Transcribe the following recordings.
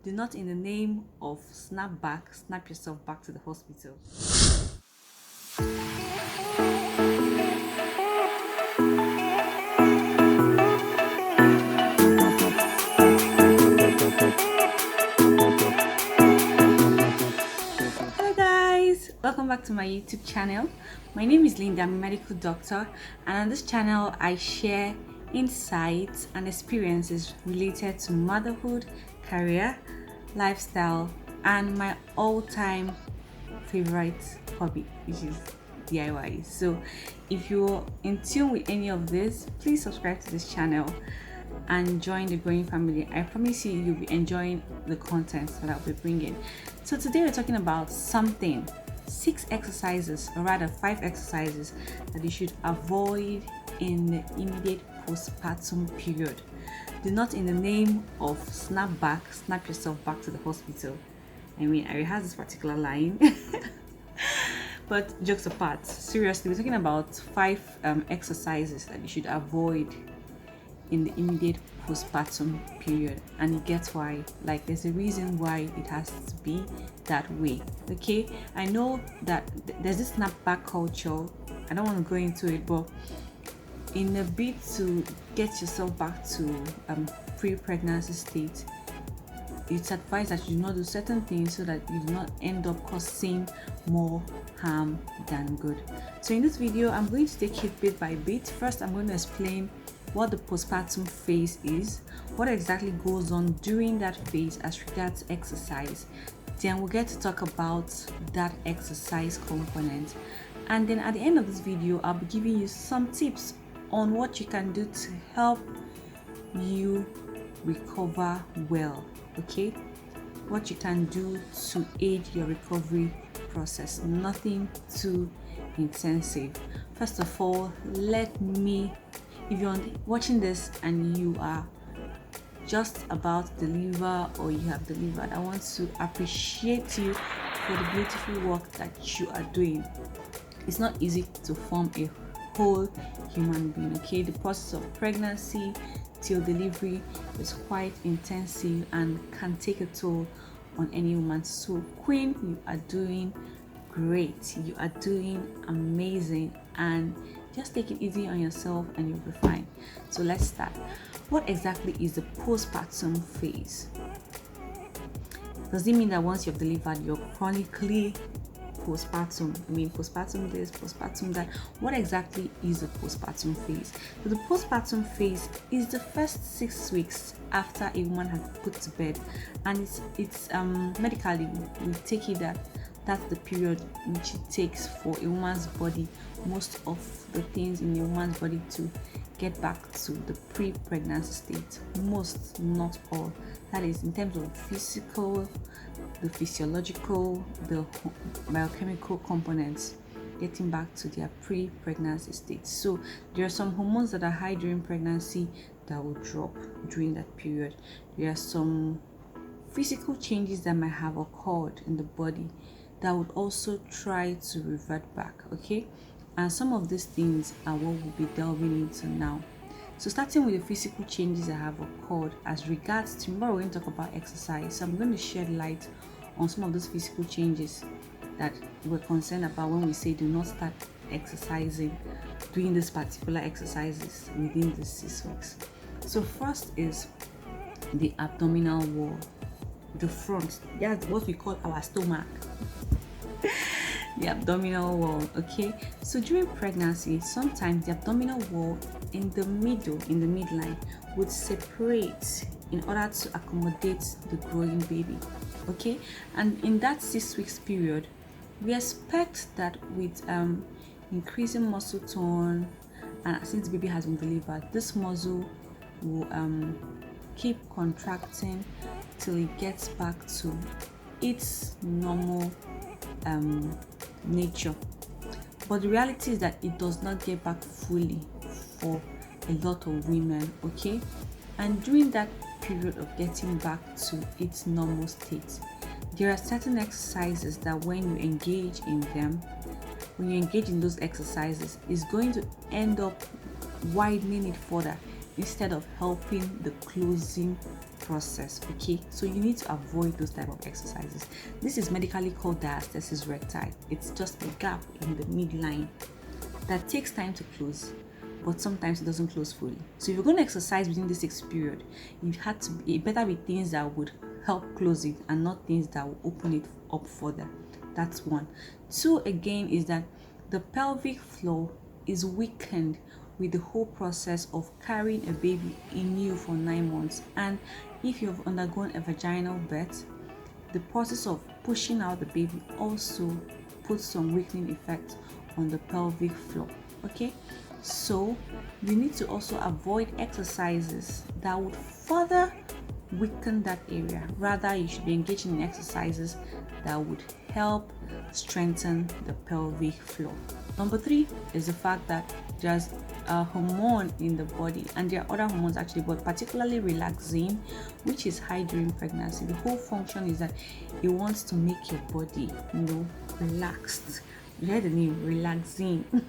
Do not, in the name of snap yourself back to the hospital. Hello guys, welcome back to my YouTube channel. My name is Linda, I'm a medical doctor, and on this channel I share insights and experiences related to motherhood, career, lifestyle, and my all-time favorite hobby, which is DIY. So if you're in tune with any of this, please subscribe to this channel and join the growing family. I promise you'll be enjoying the content that I'll be bringing. So today we're talking about 6 exercises, or rather 5 exercises that you should avoid in the immediate postpartum period. Do not, in the name of snap yourself back to the hospital. I mean, I rehearsed this particular line. But jokes apart, seriously, we're talking about 5 exercises that you should avoid in the immediate postpartum period, and you get why. Like, there's a reason why it has to be that way. Okay, I know that there's this snapback culture. I don't want to go into it, but in a bid to get yourself back to pre-pregnancy state, it's advised that you do not do certain things so that you do not end up causing more harm than good. So in this video, I'm going to take it bit by bit. First, I'm going to explain what the postpartum phase is, what exactly goes on during that phase as regards exercise. Then we'll get to talk about that exercise component, and then at the end of this video I'll be giving you some tips on what you can do to help you recover well. Okay, what you can do to aid your recovery process. Nothing too intensive. First of all, if you're watching this and you are just about to deliver or you have delivered, I want to appreciate you for the beautiful work that you are doing. It's not easy to form a whole human being. Okay, the process of pregnancy till delivery is quite intensive and can take a toll on any woman. So queen, you are doing great, you are doing amazing, and just take it easy on yourself and you'll be fine. So let's start. What exactly is the postpartum phase? Does it mean that once you've delivered you're chronically postpartum? I mean, postpartum this, postpartum that. What exactly is the postpartum phase? So the postpartum phase is the first 6 weeks after a woman has put to bed, and it's medically we take it that that's the period which it takes for a woman's body, most of the things in a woman's body, to get back to the pre-pregnancy state. Most, not all. That is in terms of physical, the physiological, the biochemical components, getting back to their pre-pregnancy state. So there are some hormones that are high during pregnancy that will drop during that period. There are some physical changes that might have occurred in the body that would also try to revert back. Okay, and some of these things are what we'll be delving into now. So starting with the physical changes that have occurred as regards to, tomorrow we're going to talk about exercise, so I'm going to shed light on some of those physical changes that we're concerned about when we say do not start exercising, doing these particular exercises within the 6 weeks. So first is the abdominal wall, the front. That's what we call our stomach. The abdominal wall. Okay, so during pregnancy, sometimes the abdominal wall in the midline would separate in order to accommodate the growing baby. Okay, and in that 6 weeks period, we expect that with increasing muscle tone, and since the baby has been delivered, this muscle will keep contracting till it gets back to its normal nature. But the reality is that it does not get back fully for a lot of women. Okay, and during that period of getting back to its normal state, there are certain exercises that when you engage in those exercises, is going to end up widening it further instead of helping the closing process. Okay, so you need to avoid those type of exercises. This is medically called diastasis recti. It's just a gap in the midline that takes time to close, but sometimes it doesn't close fully. So if you're going to exercise within this 6 period, it better be things that would help close it and not things that will open it up further. That's one. Two, again, is that the pelvic floor is weakened with the whole process of carrying a baby in you for 9 months. And if you've undergone a vaginal birth, the process of pushing out the baby also puts some weakening effect on the pelvic floor. Okay, so you need to also avoid exercises that would further weaken that area. Rather, you should be engaging in exercises that would help strengthen the pelvic floor. Number 3 is the fact that there's a hormone in the body, and there are other hormones actually, but particularly relaxin, which is high during pregnancy. The whole function is that it wants to make your body, relaxed. You heard the name, relaxin.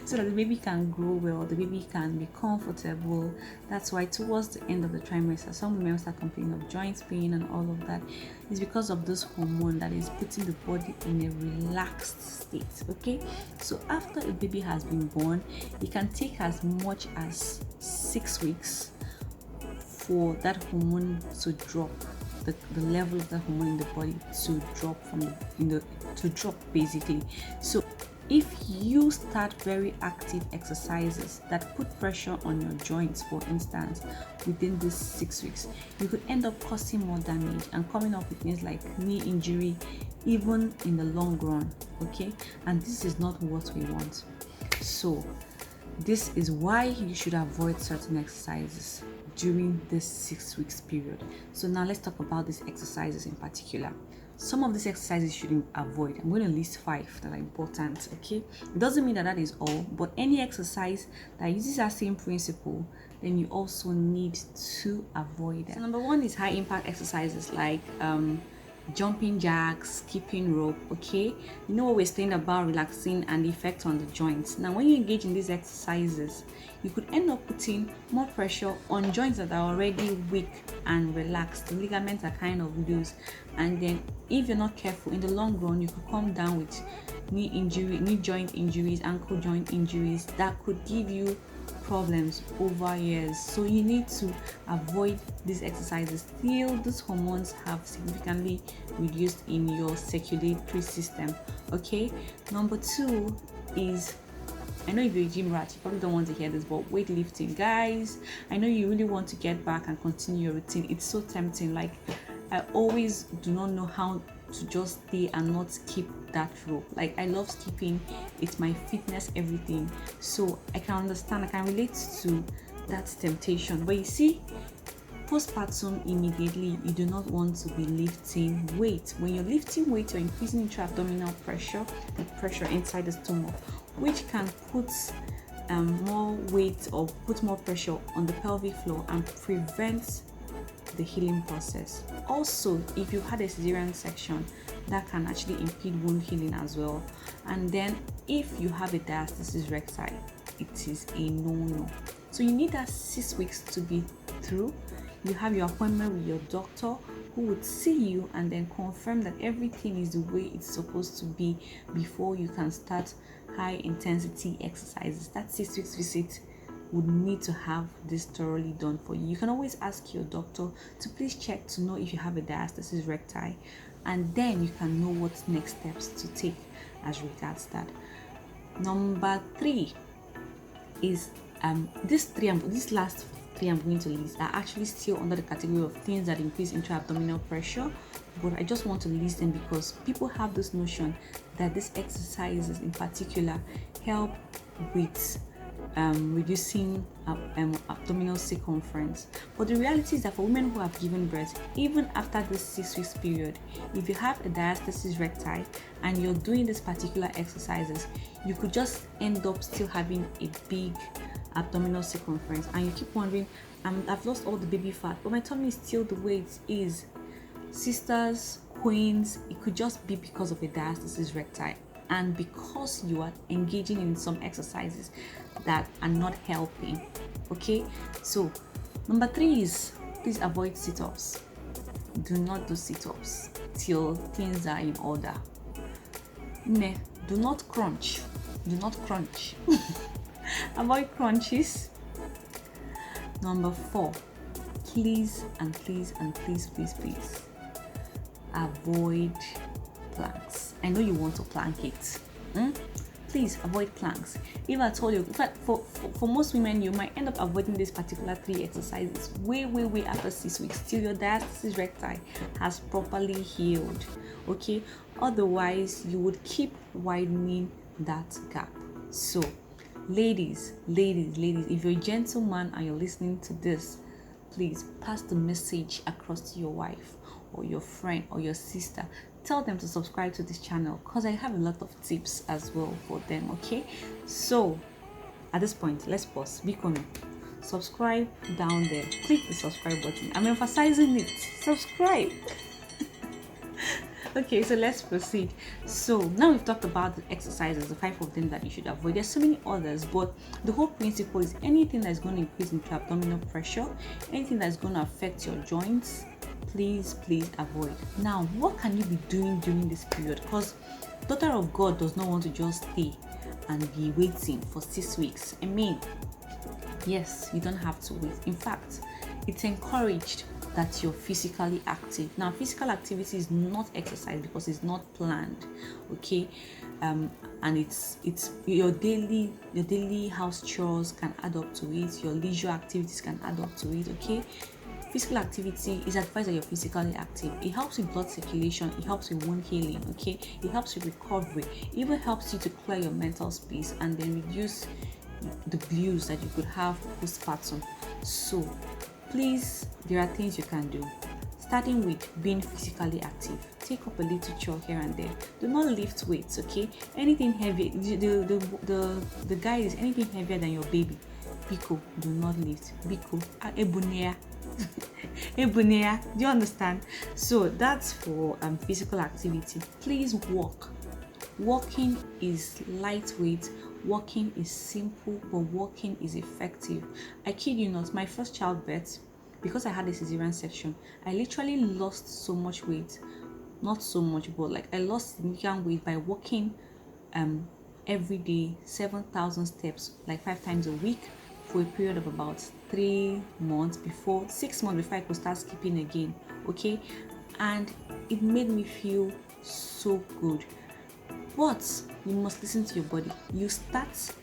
So that the baby can grow well, the baby can be comfortable. That's why towards the end of the trimester, some women start complaining of joint pain and all of that. It's because of this hormone that is putting the body in a relaxed state. Okay, so after a baby has been born, it can take as much as 6 weeks for that hormone to drop, the level of that hormone in the body to drop to drop basically. So if you start very active exercises that put pressure on your joints, for instance, within these 6 weeks, you could end up causing more damage and coming up with things like knee injury, even in the long run. Okay, and this is not what we want. So this is why you should avoid certain exercises during this 6 weeks period. So now let's talk about these exercises in particular. Some of these exercises you should avoid. I'm going to list 5 that are important. Okay, it doesn't mean that is all, but any exercise that uses that same principle, then you also need to avoid it. So number 1 is high impact exercises like jumping jacks, skipping rope. Okay, you know what we're saying about relaxing and the effect on the joints. Now when you engage in these exercises, you could end up putting more pressure on joints that are already weak and relaxed. The ligaments are kind of loose, and then if you're not careful, in the long run you could come down with knee joint injuries, ankle joint injuries that could give you problems over years. So you need to avoid these exercises till these hormones have significantly reduced in your circulatory system. Okay, number 2 is, I know if you're a gym rat, you probably don't want to hear this, but weightlifting. Guys, I know you really want to get back and continue your routine. It's so tempting. Like, I always do not know how to just stay and not skip that rope. Like, I love skipping. It's my fitness, everything. So I can understand, I can relate to that temptation. But you see, postpartum, immediately you do not want to be lifting weight. When you're lifting weight, you're increasing intra-abdominal pressure, the pressure inside the stomach, which can put more weight or put more pressure on the pelvic floor and prevent the healing process. Also, if you had a cesarean section, that can actually impede wound healing as well. And then if you have a diastasis recti, it is a no-no. So you need that 6 weeks to be through. You have your appointment with your doctor, who would see you and then confirm that everything is the way it's supposed to be before you can start high intensity exercises. That 6 weeks visit would need to have this thoroughly done for you. You can always ask your doctor to please check to know if you have a diastasis recti, and then you can know what next steps to take as regards that. Number 3 is these last 3 I'm going to list are actually still under the category of things that increase intra-abdominal pressure, but I just want to list them because people have this notion that these exercises in particular help with reducing abdominal circumference. But the reality is that for women who have given birth, even after this 6 weeks period, if you have a diastasis recti and you're doing these particular exercises, you could just end up still having a big abdominal circumference, and you keep wondering, I've lost all the baby fat, but my tummy is still the way it is. Sisters, queens, it could just be because of a diastasis recti, and because you are engaging in some exercises that are not helping. Okay, so number 3 is Please avoid sit-ups. Do not do sit-ups till things are in order. Do not crunch. Do not crunch. Avoid crunches. Number 4, please avoid planks. I know you want to plank it. Please avoid planks. If I told you, in fact, for most women, you might end up avoiding this particular 3 exercises way after 6 weeks till your diastasis recti has properly healed. Okay, otherwise you would keep widening that gap. So ladies, if you're a gentleman and you're listening to this, please pass the message across to your wife or your friend or your sister. Tell them to subscribe to this channel because I have a lot of tips as well for them. Okay, so at this point, let's pause. Subscribe down there. Click the subscribe button. I'm emphasizing it. Subscribe. Okay, so let's proceed. So now we've talked about the exercises, the 5 of them that you should avoid. There's so many others, but the whole principle is anything that's going to increase into abdominal pressure, anything that's going to affect your joints, please avoid. Now, what can you be doing during this period? Because daughter of God does not want to just stay and be waiting for 6 weeks. I mean, yes, you don't have to wait. In fact, it's encouraged that you're physically active. Now, physical activity is not exercise because it's not planned, okay? And it's your daily house chores can add up to it. Your leisure activities can add up to it, okay? Physical activity is advised that you're physically active. It helps with blood circulation. It helps with wound healing, okay? It helps with recovery. It even helps you to clear your mental space and then reduce the blues that you could have postpartum. So please, there are things you can do, starting with being physically active. Take up a little chore here and there. Do not lift weights, okay? Anything heavy, the guide is anything heavier than your baby. Biko, do not lift. Biko, ebunea. Ebunea, do you understand? So that's for physical activity. Please walk. Walking is lightweight. Walking is simple, but walking is effective. I kid you not, my first childbirth, because I had a cesarean section, I literally lost so much weight. Not so much, but like I lost significant weight by walking every day, 7,000 steps, like 5 times a week for a period of about 6 months before I could start skipping again, okay? And it made me feel so good. But you must listen to your body. You start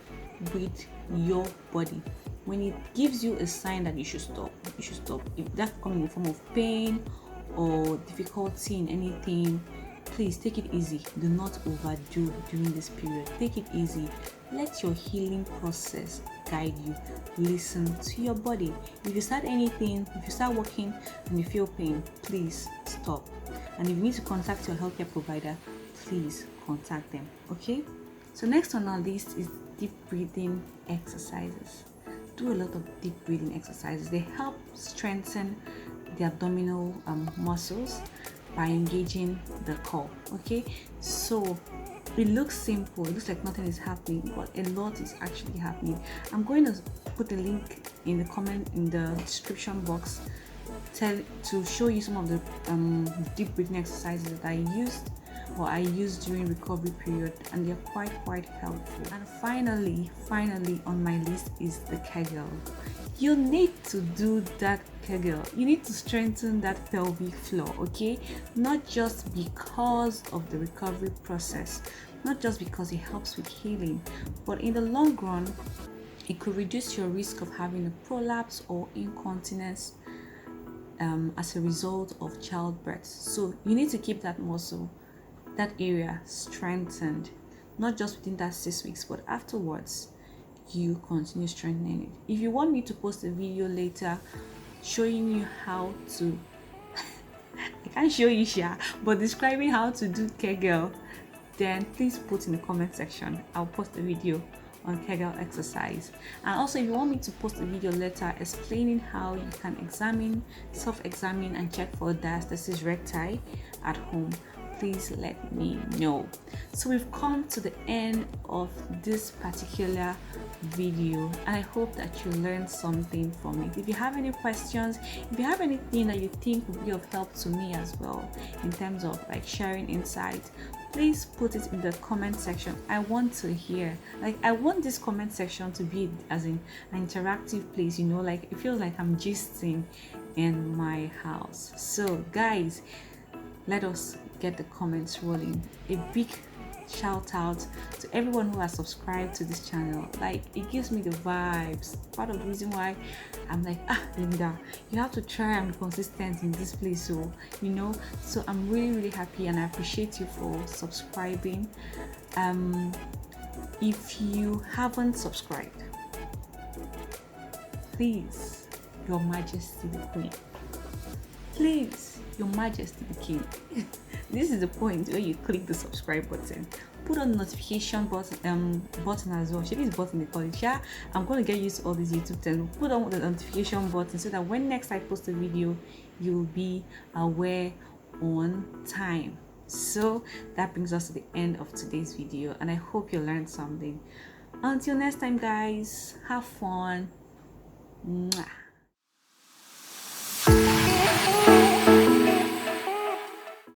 with your body. When it gives you a sign that you should stop, you should stop. If that comes in the form of pain or difficulty in anything, please take it easy. Do not overdo during this period. Take it easy. Let your healing process guide you. Listen to your body. If you start walking and you feel pain, please stop. And if you need to contact your healthcare provider, please contact them. Okay, so next on our list is deep breathing exercises. Do a lot of deep breathing exercises. They help strengthen the abdominal muscles by engaging the core. Okay, so it looks simple, it looks like nothing is happening, but a lot is actually happening. I'm going to put a link in the description box to show you some of the deep breathing exercises that I used during recovery period, and they're quite helpful. And finally on my list is the kegel. You need to do that kegel. You need to strengthen that pelvic floor, okay? Not just because of the recovery process, not just because it helps with healing, but in the long run it could reduce your risk of having a prolapse or incontinence as a result of childbirth. So you need to keep that muscle, that area strengthened, not just within that 6 weeks, but afterwards you continue strengthening it. If you want me to post a video later showing you how to I can't show you here, but describing how to do kegel, then please put in the comment section. I'll post a video on kegel exercise. And also, if you want me to post a video later explaining how you can self-examine and check for diastasis recti at home, please let me know. So we've come to the end of this particular video, and I hope that you learned something from it. If you have any questions, if you have anything that you think would be of help to me as well in terms of like sharing insight, please put it in the comment section. I want to hear, like, I want this comment section to be as in an interactive place, you know, like it feels like I'm gisting in my house. So guys, let us get the comments rolling. A big shout out to everyone who has subscribed to this channel. Like, it gives me the vibes. Part of the reason why I'm like, Linda, you have to try and be consistent in this place, so you know. So I'm really happy, and I appreciate you for subscribing. If you haven't subscribed, please, Your Majesty the Queen, please, Your Majesty the King, this is the point where you click the subscribe button. Put on the notification button as well. This button they call it. Yeah, I'm gonna get used to all these YouTube things. Put on the notification button so that when next I post a video, you'll be aware on time. So that brings us to the end of today's video, and I hope you learned something. Until next time, guys, have fun. Mwah.